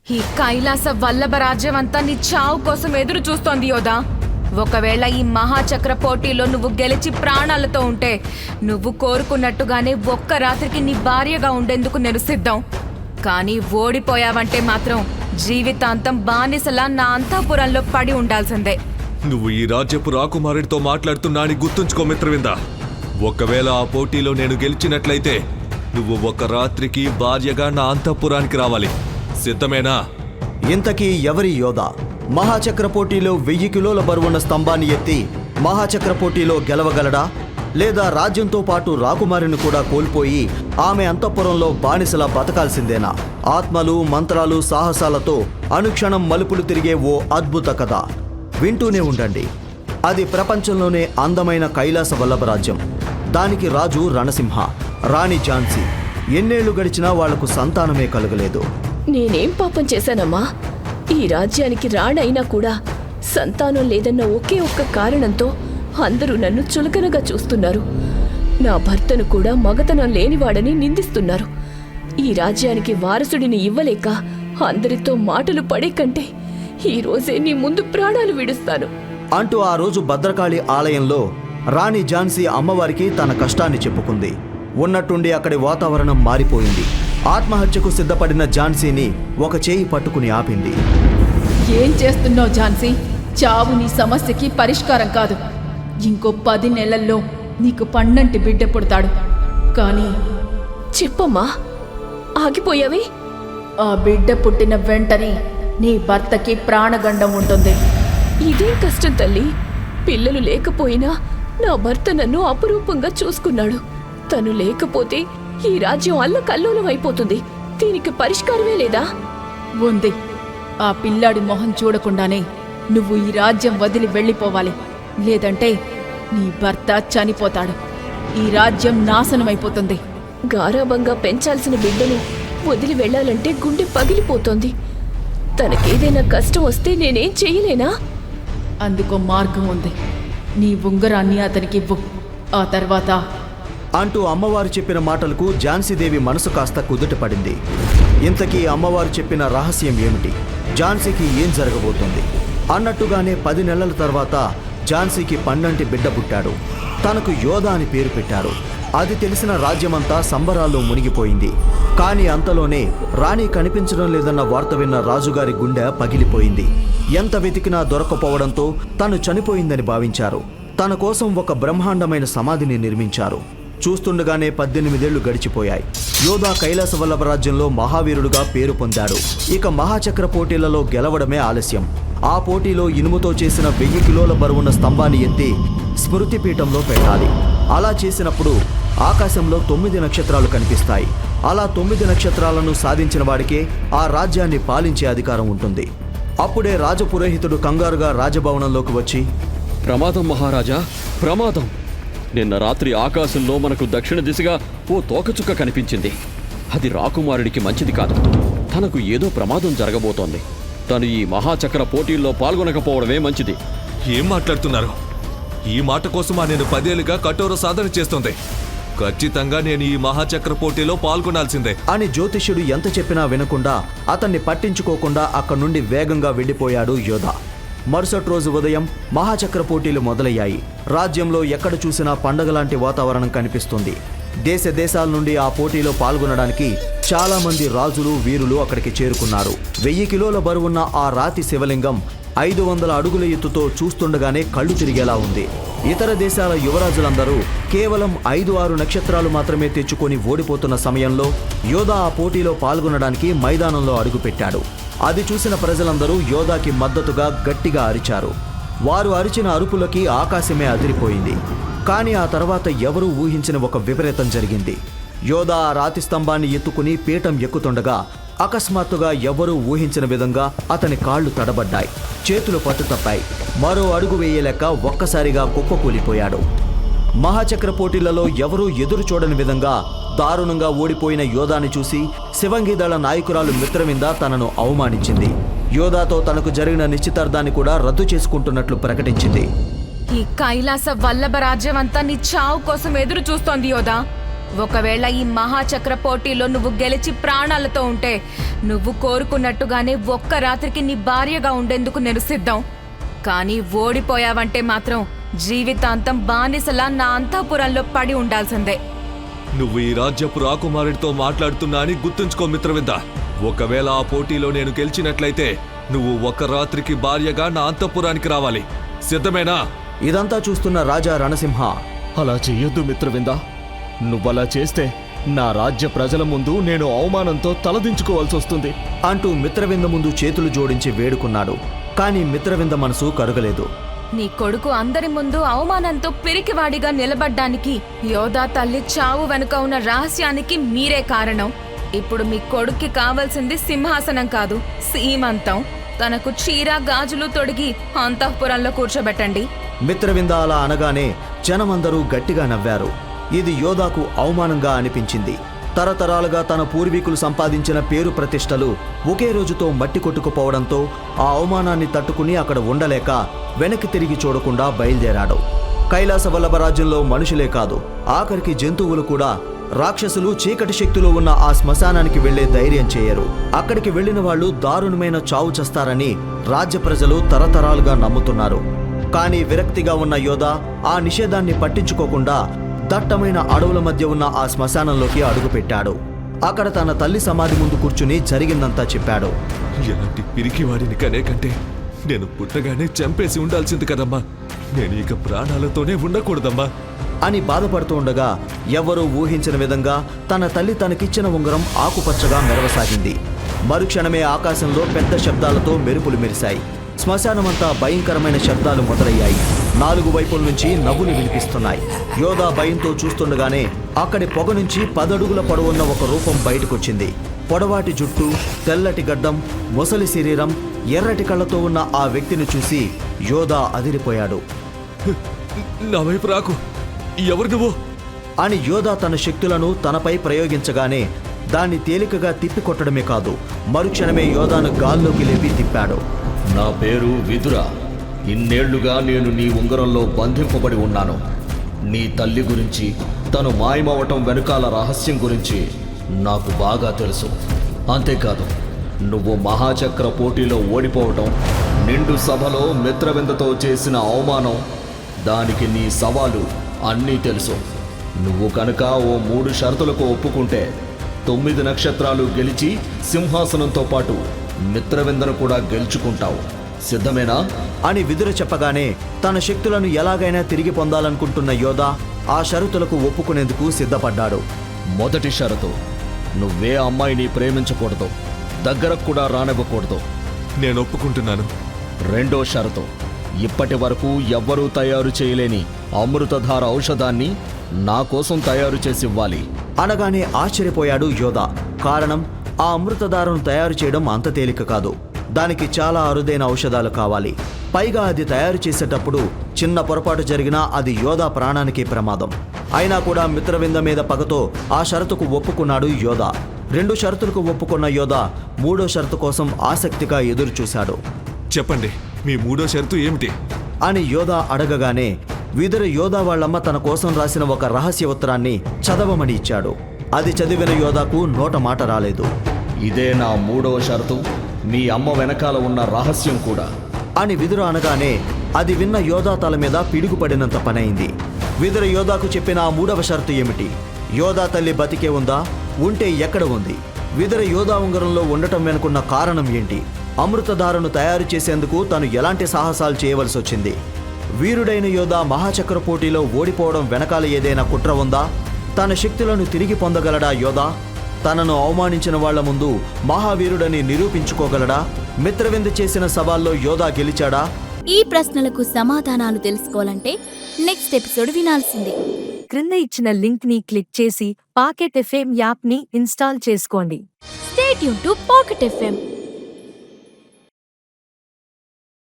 ఈ కైలాస వల్లభ రాజ్యం అంతా నీ చావు కోసం ఎదురు చూస్తోంది యోధా. ఒకవేళ ఈ మహాచక్ర పోటీలో నువ్వు గెలిచి ప్రాణాలతో ఉంటే నువ్వు కోరుకున్నట్టుగానే ఒక్క రాత్రికి నీ భార్యగా ఉండేందుకు నేను సిద్ధం. కానీ ఓడిపోయావంటే మాత్రం జీవితాంతం బానిసలా నా అంతఃపురంలో పడి ఉండాల్సిందే. నువ్వు ఈ రాజ్యపు రాకుమారుడితో మాట్లాడుతున్నా అని గుర్తుంచుకో మిత్రవింద. ఒకవేళ ఆ పోటీలో నేను గెలిచినట్లయితే నువ్వు ఒక రాత్రికి భార్యగా నా అంతఃపురానికి రావాలి. సిద్ధమేనా? ఇంతకీ ఎవరి యోధ మహాచక్ర పోటీలో 1000 కిలోల బరువున్న స్తంభాన్ని ఎత్తి మహాచక్ర పోటీలో గెలవగలడా, లేదా రాజ్యంతో పాటు రాకుమారిని కూడా కోల్పోయి ఆమె అంతఃపురంలో బానిసలా బతకాల్సిందేనా? ఆత్మలు, మంత్రాలు, సాహసాలతో అనుక్షణం మలుపులు తిరిగే ఓ అద్భుత కథ వింటూనే ఉండండి. అది ప్రపంచంలోనే అందమైన కైలాస వల్లభ రాజ్యం. దానికి రాజు రణసింహ, రాణి ఝాన్సీ. ఎన్నేళ్లు గడిచినా వాళ్లకు సంతానమే కలగలేదు. నేనేం పాపం చేశానమ్మా? ఈ రాజ్యానికి రాణైనా కూడా సంతానం లేదన్న ఒకే ఒక్క కారణంతో అందరూ నన్ను చులకనగా చూస్తున్నారు. నా భర్తను కూడా మగతనం లేనివాడని నిందిస్తున్నారు. ఈ రాజ్యానికి వారసుడిని ఇవ్వలేక అందరితో మాటలు పడే కంటే ఈ రోజే నీ ముందు ప్రాణాలు విడుస్తాను అంటూ ఆ రోజు భద్రకాళి ఆలయంలో రాణి ఝాన్సీ అమ్మవారికి తన కష్టాన్ని చెప్పుకుంది. ఉన్నట్టుండి అక్కడి వాతావరణం మారిపోయింది. ఆత్మహత్యకు సిద్ధపడిన ఝాన్సీని ఒక చేయి పట్టుకుని ఆపింది. ఏం చేస్తున్నావు ఝాన్సీ? చావు నీ సమస్యకి పరిష్కారం కాదు. ఇంకో 10 నెలల్లో నీకు పన్నంటి బిడ్డ పుడతాడు. కానీ చెప్పమ్మా, ఆగిపోయావి? ఆ బిడ్డ పుట్టిన వెంటనే నీ భర్తకి ప్రాణగండం ఉంటుంది. ఇదేం కష్టం తల్లి. పిల్లలు లేకపోయినా నా భర్త నన్ను అపురూపంగా చూసుకున్నాడు. తను లేకపోతే ఈ రాజ్యం అల్లకల్లోలం అయిపోతుంది. దీనికి పరిష్కారమే లేదా? ఉంది. ఆ పిల్లాడి మొహం చూడకుండానే నువ్వు ఈ రాజ్యం వదిలి వెళ్ళిపోవాలి. లేదంటే నీ భర్త చనిపోతాడు. ఈ రాజ్యం నాశనమైపోతుంది. గారాబంగా పెంచాల్సిన బిడ్డను వదిలి వెళ్ళాలంటే గుండె పగిలిపోతోంది. తనకేదైనా కష్టం వస్తే నేనేం చెయ్యలేనా? అందుకో మార్గం ఉంది. నీ ఉంగరాన్ని అతనికి ఇవ్వు. ఆ తర్వాత అంటూ అమ్మవారు చెప్పిన మాటలకు ఝాన్సీదేవి మనసు కాస్త కుదుటపడింది. ఇంతకీ అమ్మవారు చెప్పిన రహస్యం ఏమిటి? ఝాన్సీకి ఏం జరగబోతుంది? అన్నట్టుగానే 10 నెలల తర్వాత ఝాన్సీకి పన్నంటి బిడ్డ పుట్టాడు. తనకు యోధ అని పేరు పెట్టారు. అది తెలిసిన రాజ్యమంతా సంబరాల్లో మునిగిపోయింది. కానీ అంతలోనే రాణి కనిపించడం లేదన్న వార్త విన్న రాజుగారి గుండె పగిలిపోయింది. ఎంత వెతికినా దొరకపోవడంతో తను చనిపోయిందని భావించారు. తన కోసం ఒక బ్రహ్మాండమైన సమాధిని నిర్మించారు. చూస్తుండగానే 18 ఏళ్లు గడిచిపోయాయి. యోధ కైలాస వల్లభ రాజ్యంలో మహావీరుడుగా పేరు పొందాడు. ఇక మహాచక్ర పోటీలలో గెలవడమే ఆలస్యం. ఆ పోటీలో ఇనుముతో చేసిన 1000 కిలోల బరువున్న స్తంభాన్ని ఎత్తి స్మృతి పీఠంలో పెట్టాలి. అలా చేసినప్పుడు ఆకాశంలో 9 నక్షత్రాలు కనిపిస్తాయి. అలా 9 నక్షత్రాలను సాధించిన వాడికే ఆ రాజ్యాన్ని పాలించే అధికారం ఉంటుంది. అప్పుడే రాజపురోహితుడు కంగారుగా రాజభవనంలోకి వచ్చి, ప్రమాదం మహారాజా, ప్రమాదం! నిన్న రాత్రి ఆకాశంలో మనకు దక్షిణ దిశగా ఓ తోకచుక్క కనిపించింది. అది రాకుమారుడికి మంచిది కాదు. తనకు ఏదో ప్రమాదం జరగబోతోంది. తను ఈ మహాచక్ర పోటీల్లో పాల్గొనకపోవడమే మంచిది. ఏం మాట్లాడుతున్నారు? ఈ మాట కోసమా నేను 10 ఏళ్లుగా కఠోర సాధన చేస్తుంది? ఖచ్చితంగా నేను ఈ మహాచక్ర పోటీలో పాల్గొనాల్సిందే అని జ్యోతిష్యుడు ఎంత చెప్పినా వినకుండా అతన్ని పట్టించుకోకుండా అక్కడి నుండి వేగంగా వెళ్ళిపోయాడు యోధ. మరుసటి రోజు ఉదయం మహాచక్ర పోటీలు మొదలయ్యాయి. రాజ్యంలో ఎక్కడ చూసినా పండగలాంటి వాతావరణం కనిపిస్తుంది. దేశ దేశాల నుండి ఆ పోటీలో పాల్గొనడానికి చాలా మంది రాజులు, వీరులు అక్కడికి చేరుకున్నారు. 1000 కిలోల బరువున్న ఆ రాతి శివలింగం 500 అడుగుల ఎత్తుతో చూస్తుండగానే కళ్ళు తిరిగేలా ఉంది. ఇతర దేశాల యువరాజులందరూ కేవలం 5-6 నక్షత్రాలు మాత్రమే తెచ్చుకొని ఓడిపోతున్న సమయంలో యోధ ఆ పోటీలో పాల్గొనడానికి మైదానంలో అడుగుపెట్టాడు. అది చూసిన ప్రజలందరూ యోధాకి మద్దతుగా గట్టిగా అరిచారు. వారు అరిచిన అరుపులకి ఆకాశమే అదిరిపోయింది. కానీ ఆ తర్వాత ఎవరూ ఊహించిన ఒక విపరీతం జరిగింది. యోధ ఆ రాతి స్తంభాన్ని ఎత్తుకుని పీఠం ఎక్కుతుండగా అకస్మాత్తుగా ఎవరూ ఊహించిన విధంగా అతని కాళ్లు తడబడ్డాయి, చేతులు పట్టుతప్పాయి. మరో అడుగు వేయలేక ఒక్కసారిగా కుప్పకూలిపోయాడు. మహాచక్ర పోటీలలో ఎవరూ ఎదురు చూడని విధంగా దారుణంగా ఓడిపోయిన యోధాని చూసి శివంగి దళ నాయకురాలు మిత్రవింద తనను అవమానించింది. యోధాతో తనకు జరిగిన నిశ్చితార్థాన్ని కూడా రద్దు చేసుకుంటున్నట్లు ప్రకటించింది. ఈ కైలాస వల్లభ రాజ్యం అంతా నీ చావు కోసం ఎదురు చూస్తోంది యోధా. ఒకవేళ ఈ మహాచక్ర పోటీలో నువ్వు గెలిచి ప్రాణాలతో ఉంటే నువ్వు కోరుకున్నట్టుగానే ఒక్క రాత్రికి నీ భార్యగా ఉండేందుకు నేను సిద్ధం. కానీ ఓడిపోయావంటే మాత్రం జీవితాంతం బానిసలా నా అంతఃపురంలో పడి ఉండాల్సిందే. నువ్వు ఈ రాజ్యపు రాకుమారుడితో మాట్లాడుతున్నా అని గుర్తుంచుకో మిత్రవింద. ఒకవేళ ఆ పోటీలో నేను గెలిచినట్లయితే నువ్వు ఒక రాత్రికి భార్యగా నా అంతఃపురానికి రావాలి. సిద్ధమేనా? ఇదంతా చూస్తున్న రాజా రణసింహ అలా చెయ్యొద్దు మిత్రవింద. నువ్వలా చేస్తే నా రాజ్య ప్రజల ముందు నేను అవమానంతో తలదించుకోవాల్సి వస్తుంది అంటూ మిత్రవింద ముందు చేతులు జోడించి వేడుకున్నాడు. కానీ మిత్రవింద మనసు కరగలేదు. నీ కొడుకు అందరి ముందు అవమానంతో పిరికివాడిగా నిలబడ్డానికి యోధా తల్లి చావు వెనుక ఉన్న రహస్యానికి మీరే కారణం. ఇప్పుడు మీ కొడుక్కి కావాల్సింది సింహాసనం కాదు, సీమంతం. తనకు చీర గాజులు తొడిగి అంతఃపురంలో కూర్చోబెట్టండి. మిత్రవింద అలా అనగానే జనమందరూ గట్టిగా నవ్వారు. ఇది యోధాకు అవమానంగా అనిపించింది. తరతరాలుగా తన పూర్వీకులు సంపాదించిన పేరు ప్రతిష్టలు ఒకే రోజుతో మట్టి కొట్టుకుపోవడంతో ఆ అవమానాన్ని తట్టుకుని అక్కడ ఉండలేక వెనక్కి తిరిగి చూడకుండా బయలుదేరాడు. కైలాస వల్లభ రాజ్యంలో మనుషులే కాదు, ఆఖరికి జంతువులు కూడా రాక్షసులు చీకటి శక్తులు ఉన్న ఆ శ్మశానానికి వెళ్లే ధైర్యం చేయరు. అక్కడికి వెళ్లిన వాళ్ళు దారుణమైన చావు చేస్తారని రాజ్య ప్రజలు తరతరాలుగా నమ్ముతున్నారు. కానీ విరక్తిగా ఉన్న యోధా ఆ నిషేధాన్ని పట్టించుకోకుండా దట్టమైన అడవుల మధ్య ఉన్న ఆ శ్మశానంలోకి అడుగుపెట్టాడు. అక్కడ తన తల్లి సమాధి ముందు కూర్చుని జరిగిందంతా చెప్పాడు. ఎలాంటి పిరికివాడిని కనే కంటే నేను పుట్టగానే చంపేసి ఉండాల్సింది కదమ్మా. నేను ఇక ప్రాణాలతోనే ఉండకూడదమ్మా అని బాధపడుతూ ఉండగా ఎవ్వరూ ఊహించిన విధంగా తన తల్లి తనకిచ్చిన ఉంగరం ఆకుపచ్చగా మెరవసాగింది. మరుక్షణమే ఆకాశంలో పెద్ద శబ్దాలతో మెరుపులు మెరిశాయి. శ్మశానమంతా భయంకరమైన శబ్దాలు మొదలయ్యాయి. 4 వైపుల నుంచి నవ్వులు వినిపిస్తున్నాయి. యోధా భయంతో చూస్తుండగానే అక్కడి పొగ నుంచి 10 అడుగుల పొడవున్న ఒక రూపం బయటకొచ్చింది. పొడవాటి జుట్టు, తెల్లటి గడ్డం, మొసలి శరీరం, ఎర్రటి కళ్ళతో ఉన్న ఆ వ్యక్తిని చూసి యోధా అదిరిపోయాడు. నా వైపు రాకు, ఎవరు నువ్వు అని యోధా తన శక్తులను తనపై ప్రయోగించగానే దాన్ని తేలికగా తిప్పికొట్టడమే కాదు, మరుక్షణమే యోధాను గాల్లోకి లేపి తిప్పాడు. నా పేరు విదుర. ఇన్నేళ్లుగా నేను నీ ఉంగరంలో బంధింపబడి ఉన్నాను. నీ తల్లి గురించి, తను మాయమవటం వెనుకాల రహస్యం గురించి నాకు బాగా తెలుసు. అంతేకాదు, నువ్వు మహాచక్ర పోటీలో ఓడిపోవటం, నిండు సభలో మిత్రవిందతో చేసిన అవమానం, దానికి నీ సవాలు అన్నీ తెలుసు. నువ్వు కనుక ఓ 3 షరతులకు ఒప్పుకుంటే 9 నక్షత్రాలు గెలిచి సింహాసనంతో పాటు మిత్రవిందను కూడా గెలుచుకుంటావు. సిద్ధమేనా? అని విదుర చెప్పగానే తన శక్తులను ఎలాగైనా తిరిగి పొందాలనుకుంటున్న యోధా ఆ షరతులకు ఒప్పుకునేందుకు సిద్ధపడ్డాడు. మొదటి షరతు, నువ్వే అమ్మాయిని ప్రేమించకూడదు, దగ్గరకు కూడా రానివ్వకూడదు. నేను ఒప్పుకుంటున్నాను. రెండో షరతు, ఇప్పటి వరకు ఎవ్వరూ తయారు చేయలేని అమృతధార ఔషధాన్ని నా కోసం తయారు చేసి ఇవ్వాలి. అనగానే ఆశ్చర్యపోయాడు యోధా. కారణం, ఆ అమృతధారను తయారు చేయడం అంత తేలిక కాదు. దానికి చాలా అరుదైన ఔషధాలు కావాలి. పైగా అది తయారు చేసేటప్పుడు చిన్న పొరపాటు జరిగినా అది యోధా ప్రాణానికి ప్రమాదం. అయినా కూడా మిత్రవింద మీద పగతో ఆ షరతుకు ఒప్పుకున్నాడు యోధా. 2 షరతులకు ఒప్పుకున్న యోధా 3వ షరతు కోసం ఆసక్తిగా ఎదురు చూశాడు. చెప్పండి, మీ 3వ షరతు ఏమిటి అని యోధా అడగగానే విదుర యోధా వాళ్ళమ్మ తన కోసం రాసిన ఒక రహస్య ఉత్తరాన్ని చదవమని ఇచ్చాడు. అది చదివిన యోధాకు నోట మాట రాలేదు. ఇదే నా 3వ షరతు, మీ అమ్మ వెనకాల ఉన్న రహస్యం కూడా అని విదుర అనగానే అది విన్న యోధా తల మీద పిడుగుపడినంత పనైంది. విదుర యోధాకు చెప్పిన ఆ 3వ షరతు ఏమిటి? యోధా తల్లి బతికే ఉందా? ఉంటే ఎక్కడ ఉంది? విదుర యోధా ఉంగరంలో ఉండటం వెనుకున్న కారణం ఏంటి? అమృతధారను తయారు చేసేందుకు తను ఎలాంటి సాహసాలు చేయవలసి వచ్చింది? వీరుడైన యోధా మహాచక్ర పోటీలో ఓడిపోవడం వెనకాల ఏదైనా కుట్ర ఉందా? తన శక్తులను తిరిగి పొందగలడా యోధా? తనను అవమానించిన వాళ్ల ముందు మహావీరుడని నిరూపించుకోగలడా? మిత్రవింద చేసిన సవాల్లో యోధా గెలిచాడా? ఈ ప్రశ్నలకు సమాధానాలు తెలుసుకోవాలంటే నెక్స్ట్ ఎపిసోడ్ వినాల్సిందే. క్రింద ఇచ్చిన లింక్ ని క్లిక్ చేసి పాకెట్ ఎఫ్ఎం యాప్ ని ఇన్స్టాల్ చేసుకోండి. Stay tune to pocket FM.